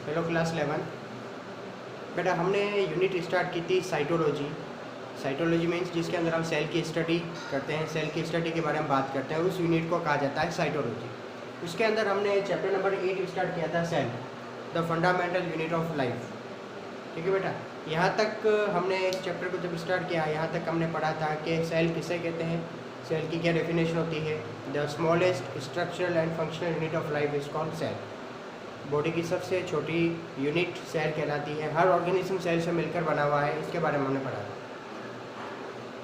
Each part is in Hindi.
Hello class 11। बेटा हमने यूनिट स्टार्ट की थी साइटोलॉजी। साइटोलॉजी मीन्स जिसके अंदर हम सेल की स्टडी करते हैं, सेल की स्टडी के बारे में बात करते हैं, उस यूनिट को कहा जाता है साइटोलॉजी। उसके अंदर हमने चैप्टर नंबर 8 स्टार्ट किया था, cell the fundamental unit of life. ठीक है बेटा, यहाँ तक हमने इस चैप्टर को जब स्टार्ट किया, यहाँ तक हमने पढ़ा था कि सेल किसे कहते हैं, सेल की क्या डेफिनेशन होती है। The smallest structural and functional unit of life is called cell. Body की सबसे छोटी यूनिट सेल कहलाती है। हर ऑर्गेनिज्म सेल से मिलकर बना हुआ है, इसके बारे में हमने पढ़ा था।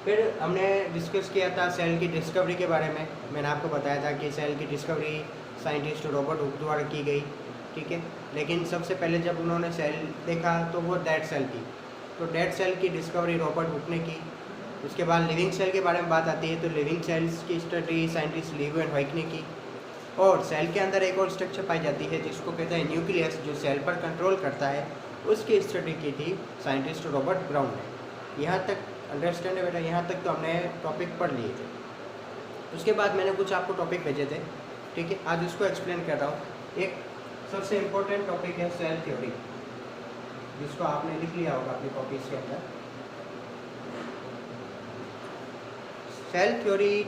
फिर हमने डिस्कस किया था सेल की डिस्कवरी के बारे में। मैंने आपको बताया था कि सेल की डिस्कवरी साइंटिस्ट रॉबर्ट हुक द्वारा की गई। ठीक है, लेकिन सबसे पहले जब उन्होंने सेल देखा तो वो डेड सेल थी, तो डेड सेल की डिस्कवरी रॉबर्ट हुक ने की। उसके बाद लिविंग सेल के बारे में बात आती है, तो लिविंग सेल्स की study scientist live and white ने की। और सेल के अंदर एक और स्ट्रक्चर पाई जाती है जिसको कहते हैं न्यूक्लियस, जो सेल पर कंट्रोल करता है, उसकी स्टडी की थी साइंटिस्ट रॉबर्ट ब्राउन ने। यहाँ तक अंडरस्टैंड है बेटा? यहाँ तक तो हमने टॉपिक पढ़ लिए थे। उसके बाद मैंने कुछ आपको टॉपिक भेजे थे, ठीक है, आज उसको एक्सप्लेन कर रहा हूँ। एक सबसे इम्पोर्टेंट टॉपिक है सेल थ्योरी, जिसको आपने लिख लिया होगा अपनी कॉपीज के अंदर। सेल थ्योरी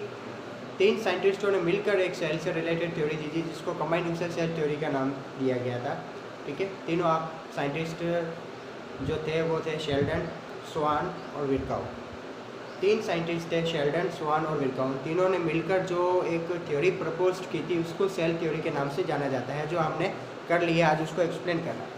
3 साइंटिस्टों ने मिलकर एक सेल से रिलेटेड थ्योरी दी थी, जिसको कंबाइंड यूनिवर्सल सेल थ्योरी का नाम दिया गया था। ठीक है, तीनों आप साइंटिस्ट जो थे वो थे शेल्डन, स्वान और विरकाउ। 3 साइंटिस्ट थे, शेल्डन, स्वान और विरकाउ। तीनों ने मिलकर जो एक थ्योरी प्रपोज की थी, उसको सेल थ्योरी के नाम से जाना जाता है, जो हमने कर लिया। आज उसको एक्सप्लेन करना है।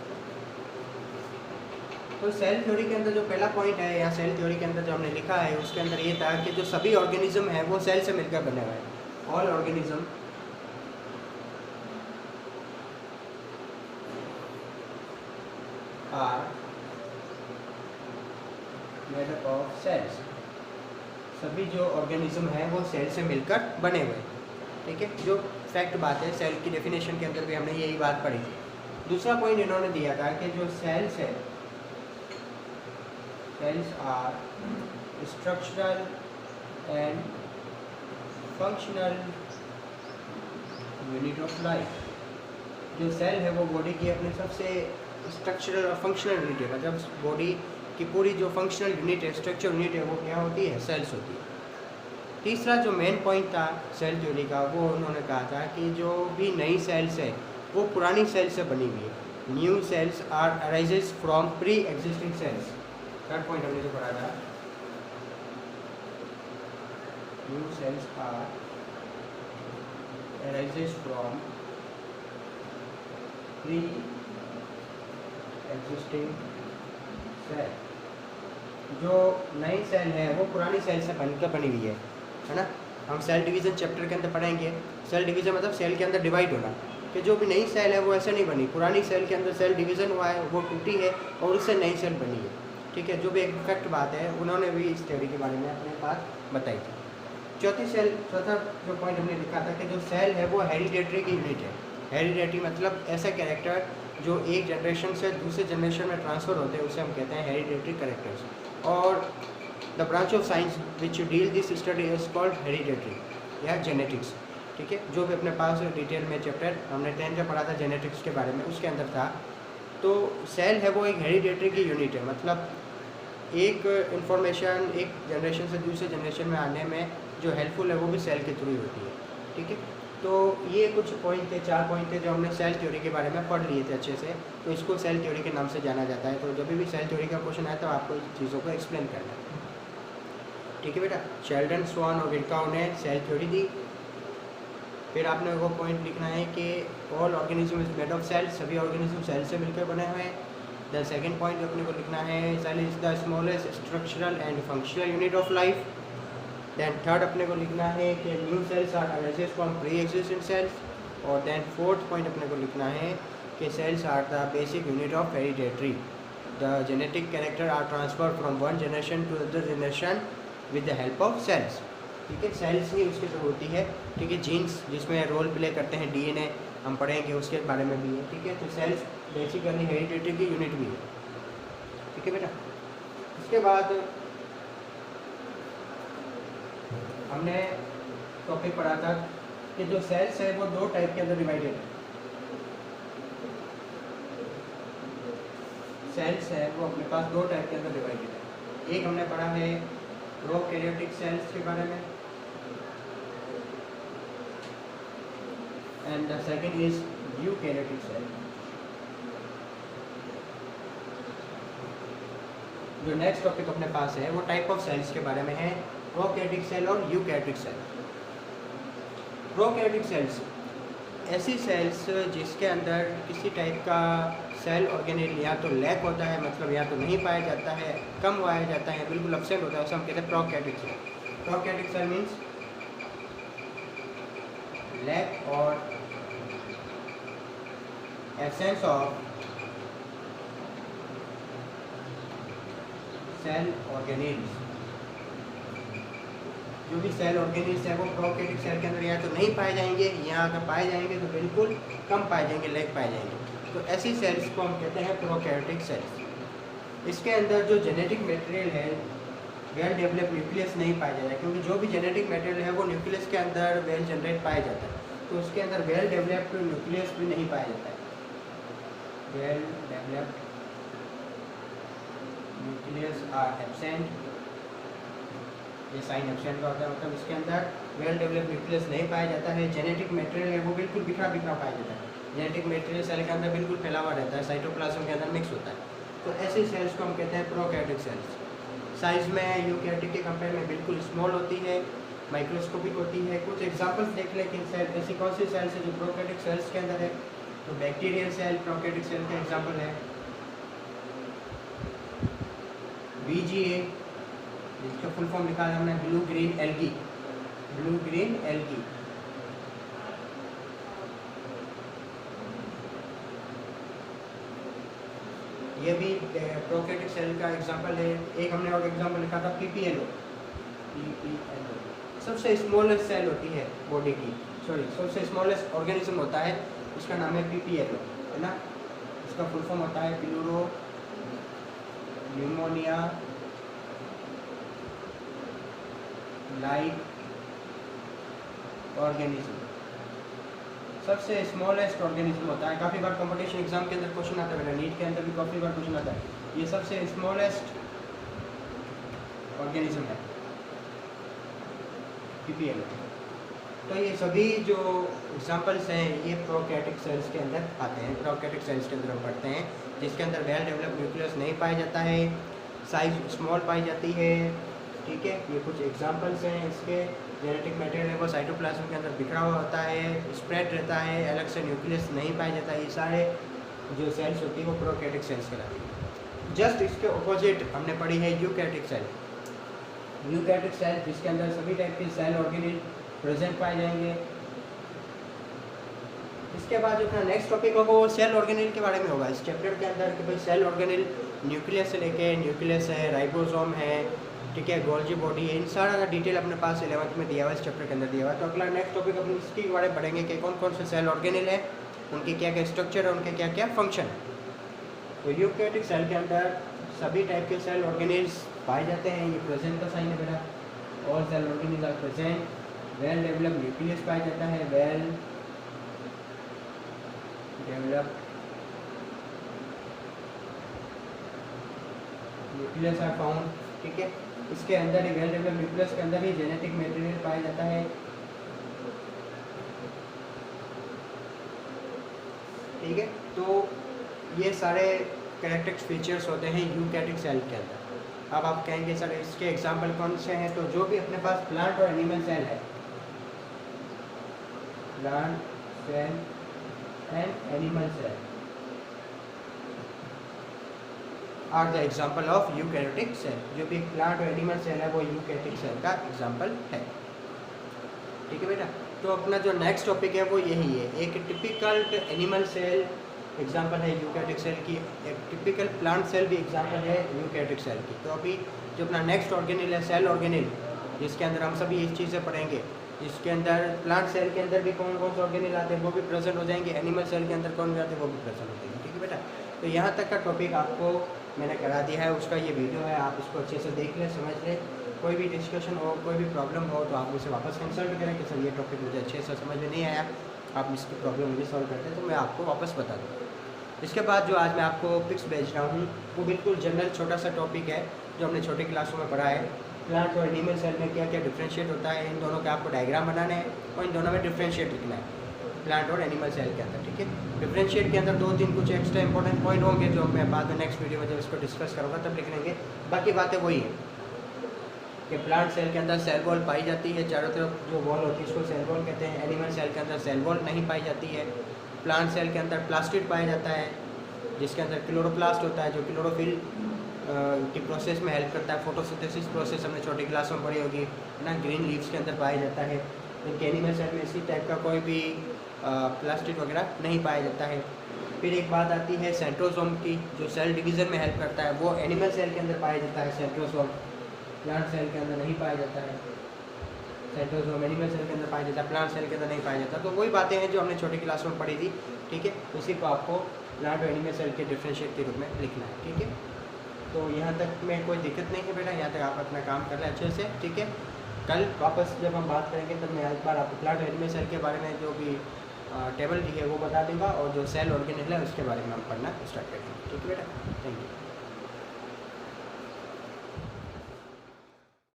तो सेल थ्योरी के अंदर जो पहला पॉइंट है, या सेल थ्योरी के अंदर जो हमने लिखा है, उसके अंदर ये था कि जो सभी ऑर्गेनिज्म है वो सेल से मिलकर बने हुए हैं। All organism are made up of cells. सभी जो ऑर्गेनिज्म है वो सेल से मिलकर बने हुए हैं। ठीक है, जो फैक्ट बात है, सेल की डेफिनेशन के अंदर भी हमने यही बात पढ़ी थी। दूसरा पॉइंट इन्होंने दिया था कि जो सेल्स है, cells are structural and functional unit of life। जो सेल है वो बॉडी की अपने सबसे स्ट्रक्चरल और फंक्शनल यूनिट है। मतलब बॉडी की पूरी जो फंक्शनल यूनिट है, स्ट्रक्चर यूनिट है, वो क्या होती है? सेल्स होती है। तीसरा जो मेन पॉइंट था सेल थ्योरी का, वो उन्होंने कहा था कि जो भी नई सेल्स है वो पुरानी सेल से बनी हुई है। New cells are arises from pre existing cells. Third point हमने जो पढ़ा था, new cells are arises from pre existing cell. जो नई सेल है वो पुरानी सेल से बनकर बनी हुई है ना। हम सेल डिवीज़न चैप्टर के अंदर पढ़ेंगे। सेल डिवीज़न मतलब सेल के अंदर डिवाइड होना, कि जो भी नई सेल है वो ऐसे नहीं बनी, पुरानी सेल के अंदर सेल डिवीज़न हुआ है, वो टूटी है और उससे नई सेल बनी है। ठीक है, जो भी एक फैक्ट बात है, उन्होंने भी इस थ्योरी के बारे में अपने बात बताई थी। चौथा जो पॉइंट हमने लिखा था कि जो सेल है वो हेरिडेटरी की यूनिट है। हेरिडेटरी मतलब ऐसा कैरेक्टर जो एक जनरेशन से दूसरे जनरेशन में ट्रांसफ़र होते हैं, उसे हम कहते हैं हेरिडेटरी कैरेक्टर्स। और the branch of science which deal this study is called hereditary या जेनेटिक्स। ठीक है, जो भी अपने पास डिटेल में चैप्टर हमने 10 का पढ़ा था जेनेटिक्स के बारे में, उसके अंदर था। तो सेल है वो एक हेरिडेटरी की यूनिट है। मतलब एक इन्फॉर्मेशन एक जनरेशन से दूसरे जनरेशन में आने में जो हेल्पफुल है वो भी सेल के थ्रू ही होती है। ठीक है, तो ये कुछ पॉइंट थे, 4 पॉइंट थे जो हमने सेल थ्योरी के बारे में पढ़ लिए थे अच्छे से। तो इसको सेल थ्योरी के नाम से जाना जाता है। तो जब भी सेल थ्योरी का क्वेश्चन आए तो आपको इस चीज़ों को एक्सप्लेन करना है। ठीक है बेटा, शेल्डन, स्वान और विरकाउ ने सेल थ्योरी दी। फिर आपने वो पॉइंट लिखना है कि all organism is made of cells. सभी ऑर्गेनिज्म सेल से मिलकर बने हुए हैं। द सेकेंड पॉइंट अपने को लिखना है, cell is the smallest structural and functional unit of life. Then third अपने को लिखना है कि new cells are arises from pre existing cells. और देन फोर्थ पॉइंट अपने को लिखना है कि cells are the basic unit of hereditary. The genetic character are transfer from one generation to other generation with the help of cells. ठीक है, सेल्स ही उसकी जो होती है। ठीक है, जीन्स जिसमें रोल प्ले करते हैं, डीएनए हम पढ़ेंगे, उसके बारे में भी है। ठीक है, तो सेल्स बेसिकली हेरिडेटरी की यूनिट भी है। ठीक है बेटा, इसके बाद हमने टॉपिक पढ़ा था कि जो सेल्स है वो 2 टाइप के अंदर डिवाइडेड है। सेल्स है वो अपने पास दो टाइप के अंदर डिवाइडेड है। एक हमने पढ़ा है प्रोकैरियोटिक सेल्स के बारे में, and the second is eukaryotic cell. जो नेक्स्ट टॉपिक अपने पास है वो टाइप ऑफ सेल्स के बारे में है, प्रोकैरियोटिक सेल और यूकैरियोटिक सेल। प्रोकैरियोटिक सेल्स ऐसी सेल्स जिसके अंदर किसी टाइप का सेल ऑर्गेनेल या तो लैक होता है, मतलब या तो नहीं पाया जाता है, कम पाया जाता है, बिल्कुल एब्सेंट होता है, उसे हम कहते हैं prokaryotic cell. Prokaryotic cell means lack और एब्सेंस ऑफ सेल ऑर्गेनेल्स। जो भी सेल ऑर्गेनेल्स हैं वो प्रोकैरियोटिक सेल के अंदर या तो नहीं पाए जाएंगे, या अगर पाए जाएंगे तो बिल्कुल कम पाए जाएंगे, लैक पाए जाएंगे। तो ऐसी सेल्स को हम कहते हैं प्रोकैरियोटिक सेल्स। इसके अंदर जो जेनेटिक मटेरियल है, वेल डेवलप्ड न्यूक्लियस नहीं पाया जाता है, क्योंकि जो भी जेनेटिक मटेरियल है वो न्यूक्लियस के अंदर वेल जनरेट पाया जाता है, तो उसके अंदर वेल डेवलप्ड न्यूक्लियस भी नहीं पाया जाता है। Well developed nucleus are absent, ये साइन एब्सेंट का होता है, मतलब इसके अंदर वेल डेवलप्ड न्यूक्लियस नहीं पाया जाता है। जेनेटिक मटेरियल है वो बिल्कुल बिखरा बिखरा पाया जाता है, जेनेटिक मटेरियल सेल के अंदर बिल्कुल फैला हुआ रहता है, साइटोप्लाज्म के अंदर मिक्स होता है। तो ऐसी सेल्स को हम कहते हैं प्रोकैरियोटिक सेल्स। साइज में यूकैरियोटिक के कंपेयर में बिल्कुल स्मॉल होती है, माइक्रोस्कोपिक होती है। कुछ एग्जांपल्स देख लें कि सेल ऐसी कौन सी सेल्स है जो प्रोकैरियोटिक सेल्स के अंदर है। तो बैक्टीरियल सेल प्रोकैरियोटिक सेल का एग्जांपल है, BGA, जिसका फुल फॉर्म लिखा है हमने blue green algae, blue green algae. ये भी प्रोकैरियोटिक सेल का एग्जांपल है। एक हमने और एग्जांपल लिखा था PPLO, PPLO सबसे स्मॉलेस्ट सेल होती है बॉडी की, सबसे स्मॉलेस्ट ऑर्गेनिज्म होता है, उसका नाम है PPLO, है ना। इसका फुल फॉर्म होता है प्लूरो न्यूमोनिया लाइक ऑर्गेनिज्म। सबसे स्मॉलेस्ट ऑर्गेनिज्म होता है। काफ़ी बार कंपटीशन एग्जाम के अंदर क्वेश्चन आता है, मेरा नीट के अंदर भी काफ़ी बार क्वेश्चन आता है। ये सबसे स्मॉलेस्ट ऑर्गेनिज्म है PPLO। तो ये सभी जो एग्जांपल्स हैं ये प्रोकैरियोटिक सेल्स के अंदर आते हैं। प्रोकैरियोटिक सेल्स के अंदर हम पढ़ते हैं जिसके अंदर वेल डेवलप्ड न्यूक्लियस नहीं पाया जाता है, साइज स्मॉल पाई जाती है, ठीक है। ये कुछ एग्जांपल्स हैं इसके। जेनेटिक मटेरियल है वो साइटोप्लाज्म के अंदर बिखरा हुआ होता है, स्प्रेड रहता है, अलग से न्यूक्लियस नहीं पाया जाता है। ये सारे जो सेल्स होती है वो प्रोकैरियोटिक सेल्स कहलाती है। जस्ट इसके ऑपोजिट हमने पढ़ी है यूकैरियोटिक सेल। यूकैरियोटिक सेल जिसके अंदर सभी टाइप के सेल ऑर्गेनेल प्रेजेंट पाए जाएंगे। इसके बाद जो अपना नेक्स्ट टॉपिक होगा वो सेल ऑर्गेनेल के बारे में होगा इस चैप्टर के अंदर, कि भाई सेल ऑर्गेनेल न्यूक्लियस से लेके, न्यूक्लियस है, राइबोसोम है, ठीक है, गोल्जी बॉडी है, इन सारा का डिटेल अपने पास 11th में दिया हुआ है, इस चैप्टर के अंदर दिया हुआ है। तो अगला नेक्स्ट टॉपिक अपने इसके बारे में पढ़ेंगे कि कौन कौन से सेल ऑर्गेनेल है, उनके क्या क्या स्ट्रक्चर है, उनके क्या क्या फंक्शन है। तो यूकैरियोटिक सेल के अंदर सभी टाइप के सेल ऑर्गेनेल्स पाए जाते हैं। ये प्रेजेंट का साइन है बेटा, all cell organelles are present. Well developed nucleus पाया जाता है, well developed nucleus are found, ठीक है। इसके अंदर ही वेल डेवलप्ड न्यूक्लियस के अंदर ही जेनेटिक मटेरियल पाया जाता है, ठीक है। तो ये सारे कैरेक्टरिस्टिक फीचर्स होते हैं यूकैरियोटिक सेल के अंदर। अब आप कहेंगे सर इसके एग्जांपल कौन से हैं, तो जो भी अपने पास प्लांट और एनिमल सेल है, plant cell and animal cell are the example of eukaryotic cell. जो भी प्लांट और एनिमल सेल है वो यूकैरियोटिक सेल का एग्जाम्पल है, ठीक है बेटा। तो अपना जो नेक्स्ट टॉपिक है वो यही है, एक टिपिकल एनिमल सेल एग्जाम्पल है यूकैरियोटिक सेल की, एक टिपिकल प्लांट सेल भी एग्जाम्पल है यूकैरियोटिक सेल की। तो अभी जो अपना नेक्स्ट ऑर्गेनेल है सेल ऑर्गेनेल, जिसके अंदर हम सभी इस चीज़ें पढ़ेंगे, जिसके अंदर प्लांट सेल के अंदर भी कौन कौन से ऑर्गेनेल आते हैं वो भी प्रेजेंट हो जाएंगे, एनिमल सेल के अंदर कौन आते हैं वो भी प्रेजेंट हो जाएंगे, ठीक है बेटा। तो यहाँ तक का टॉपिक आपको मैंने करा दिया है, उसका ये वीडियो है, आप इसको अच्छे से देख लें, समझ लें। कोई भी डिस्कशन हो, कोई भी प्रॉब्लम हो तो आप मुझसे वापस कंसल्ट करें कि सर ये टॉपिक मुझे अच्छे से समझ में नहीं आया, आप इसकी प्रॉब्लम मुझे सॉल्व करते हैं तो मैं आपको वापस बता दूँ। इसके बाद जो आज मैं आपको पिक्स भेज रहा हूँ वो बिल्कुल जनरल छोटा सा टॉपिक है जो हमने छोटे क्लासों में पढ़ा है। प्लांट और एनिमल सेल में क्या क्या डिफ्रेंशिएट होता है, इन दोनों के आपको डायग्राम बनाने हैं और इन दोनों में डिफ्रेंशिएट लिखना है प्लांट और एनिमल सेल के अंदर, ठीक है। डिफरेंशिएट के अंदर 2-3 कुछ एक्स्ट्रा इंपॉर्टेंट पॉइंट होंगे जो मैं बाद में नेक्स्ट वीडियो में जब इसको डिस्कस करूँगा तब लिख लेंगे। बाकी बातें वही है कि प्लांट सेल के अंदर सेल वॉल पाई जाती है, चारों तरफ जो वॉल होती है उसको सेल वॉल कहते हैं। एनिमल सेल के अंदर सेल वॉल नहीं पाई जाती है। प्लांट सेल के अंदर प्लास्टिड पाया जाता है जिसके अंदर क्लोरोप्लास्ट होता है जो क्लोरोफिल की प्रोसेस में हेल्प करता है। फोटोसिंथेसिस प्रोसेस हमने छोटी क्लासों में पढ़ी होगी ना। ग्रीन लीव्स के अंदर पाया जाता है। जबकि एनिमल सेल में इसी टाइप का कोई भी प्लास्टिड वगैरह नहीं पाया जाता है। फिर एक बात आती है सेंट्रोसोम की जो सेल डिवीज़न में हेल्प करता है, वो एनिमल सेल के अंदर पाया जाता है सेंट्रोसोम। प्लांट सेल के अंदर नहीं पाया जाता है सेंट्रोसोम। एनिमल सेल के अंदर पाया जाता है, प्लांट सेल के अंदर नहीं पाया जाता। तो वही बातें हैं जो हमने छोटी क्लासों में पढ़ी थी, ठीक है। उसी को आपको प्लांट और एनिमल सेल के डिफरेंशिएट के रूप में लिखना है, ठीक है। तो यहाँ तक में कोई दिक्कत नहीं है बेटा, यहाँ तक आप अपना काम कर लें अच्छे से, ठीक है। कल वापस जब हम बात करेंगे तब मैं एक बार आपको प्लांट और एनिमल सेल के बारे में जो भी टेबल दी है वो बता दूँगा और जो सेल ऑर्गेनेल है उसके बारे में हम पढ़ना स्टार्ट करेंगे, ठीक है बेटा। Thank you.